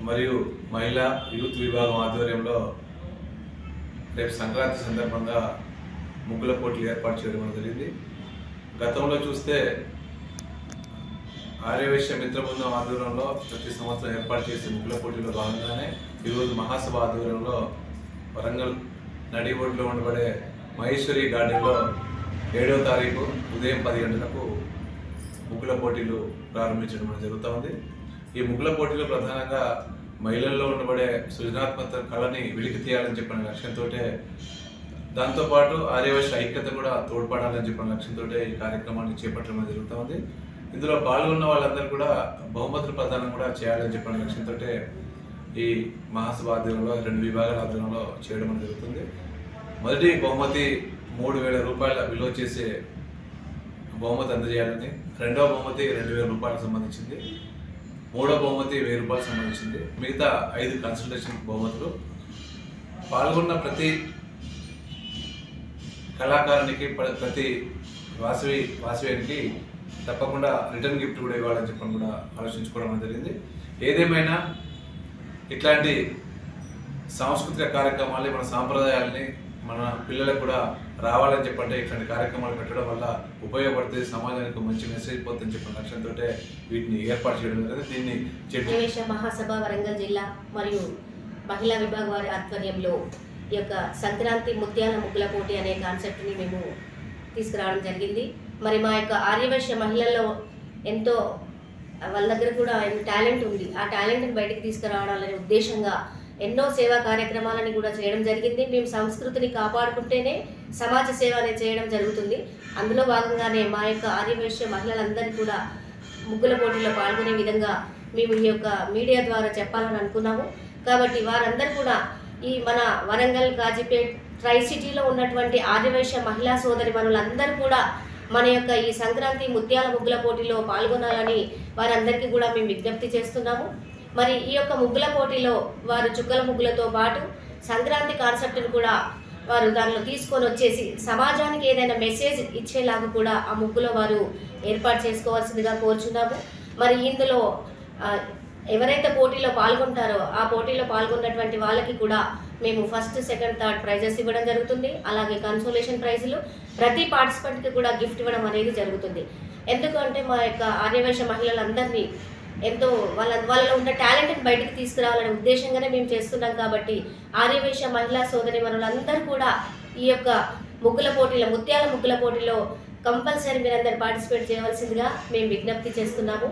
మరియు మహిళా యూత్ విభాగం ఆధ్వర్యంలో రేపు సంక్రాంతి సందర్భంగా ముగ్గుల పోటీలు ఏర్పాటు చేయడం జరిగింది. గతంలో చూస్తే ఆర్యవైశ్య మిత్ర బృందం ఆధ్వర్యంలో ప్రతి సంవత్సరం ఏర్పాటు చేసే ముగ్గుల పోటీలో భాగంగానే ఈరోజు మహాసభ ఆధ్వర్యంలో వరంగల్ నడిబొడ్లో ఉండబడే మహేశ్వరి గార్డెన్లో 7వ తారీఖు ఉదయం 10 గంటలకు ముగ్గుల పోటీలు ప్రారంభించడం జరుగుతుంది. ఈ ముగ్గుల పోటీలు ప్రధానంగా మహిళల్లో ఉండబడే సృజనాత్మక కళని వెలికి తీయాలని చెప్పిన లక్ష్యంతో, దాంతోపాటు ఆర్యవైశ్య ఐక్యత కూడా తోడ్పడాలని చెప్పిన లక్ష్యంతో ఈ కార్యక్రమాన్ని చేపట్టడం జరుగుతుంది. ఇందులో పాల్గొన్న వాళ్ళందరూ కూడా బహుమతుల ప్రదానం కూడా చేయాలని చెప్పిన లక్ష్యంతో ఈ మహాసభ ఆధ్వర్యంలో 2 విభాగాల ఆధ్వర్యంలో చేయడం జరుగుతుంది. మొదటి బహుమతి 3,000 రూపాయల విలువ చేసే బహుమతి అందజేయాలని, రెండవ బహుమతి 2,000 రూపాయలకు సంబంధించింది, మూడవ బహుమతి 1,000 రూపాయలకు సంబంధించింది. మిగతా 5 కన్సల్టేషన్ బహుమతులు. పాల్గొన్న ప్రతి కళాకారునికి, ప్రతి వాసవికి తప్పకుండా రిటర్న్ గిఫ్ట్ కూడా ఇవ్వాలని చెప్పని కూడా ఆలోచించుకోవడం జరిగింది. ఏదేమైనా ఇట్లాంటి సాంస్కృతిక కార్యక్రమాలని, మన సాంప్రదాయాలని మన పిల్లలకు కూడా రావాలని చెప్పంటే ఇట్లాంటి కార్యక్రమాలు పెట్టడం వల్ల ఉపయోగపడుతుంది, సమాజానికి మంచి మెసేజ్ పోతుందని చెప్పిన లక్ష్యంతో వీటిని ఏర్పాటు చేయడం జరిగింది. దీన్ని మహాసభ వరంగల్ జిల్లా మరియు మహిళా విభాగ వారి ఆధ్వర్యంలో ఈ యొక్క సంక్రాంతి ముత్యాల ముగ్గుల పోటీ అనే కాన్సెప్ట్ని మేము తీసుకురావడం జరిగింది. మరి మా యొక్క ఆర్యవైశ్య మహిళల్లో ఎంతో వాళ్ళ దగ్గర కూడా టాలెంట్ ఉంది. ఆ టాలెంట్ని బయటకు తీసుకురావడాలనే ఉద్దేశంగా ఎన్నో సేవా కార్యక్రమాలని కూడా చేయడం జరిగింది. మేము సంస్కృతిని కాపాడుకుంటేనే సమాజ సేవ అనేది చేయడం జరుగుతుంది. అందులో భాగంగానే మా యొక్క ఆర్యవైశ్య మహిళలందరినీ కూడా ముగ్గుల పోటీలో పాల్గొనే విధంగా మేము ఈ యొక్క మీడియా ద్వారా చెప్పాలని అనుకున్నాము. కాబట్టి వారందరూ కూడా ఈ మన వరంగల్, గాజీపేట్, ట్రై సిటీలో ఉన్నటువంటి ఆర్యవైశ్య మహిళా సోదరి మనులందరూ కూడా మన యొక్క ఈ సంక్రాంతి ముత్యాల ముగ్గుల పోటీలో పాల్గొనాలని వారందరికీ కూడా మేము విజ్ఞప్తి చేస్తున్నాము. మరి ఈ యొక్క ముగ్గుల పోటీలో వారు చుక్కల ముగ్గులతో పాటు సంక్రాంతి కాన్సెప్ట్ని కూడా వారు దానిలో తీసుకొని వచ్చేసి సమాజానికి ఏదైనా మెసేజ్ ఇచ్చేలాగా కూడా ఆ ముగ్గులో వారు ఏర్పాటు చేసుకోవాల్సిందిగా కోరుచున్నాము. మరి ఇందులో ఎవరైతే పోటీలో పాల్గొంటారో ఆ పోటీలో పాల్గొన్నటువంటి వాళ్ళకి కూడా మేము ఫస్ట్, సెకండ్, థర్డ్ ప్రైజెస్ ఇవ్వడం జరుగుతుంది. అలాగే కన్సోలేషన్ ప్రైజులు, ప్రతి పార్టిసిపెంట్కి కూడా గిఫ్ట్ ఇవ్వడం అనేది జరుగుతుంది. ఎందుకంటే మా యొక్క ఆర్యవైశ్య మహిళలందరినీ ఎంతో వాళ్ళలో ఉన్న టాలెంట్ని బయటికి తీసుకురావాలనే ఉద్దేశంగానే మేము చేస్తున్నాం. కాబట్టి ఆర్యవైశ్య మహిళా సోదరి మనులందరూ కూడా ఈ యొక్క ముగ్గుల పోటీలో, ముత్యాల ముగ్గుల పోటీలో కంపల్సరీ మీరందరూ పార్టిసిపేట్ చేయవలసిందిగా మేము విజ్ఞప్తి చేస్తున్నాము.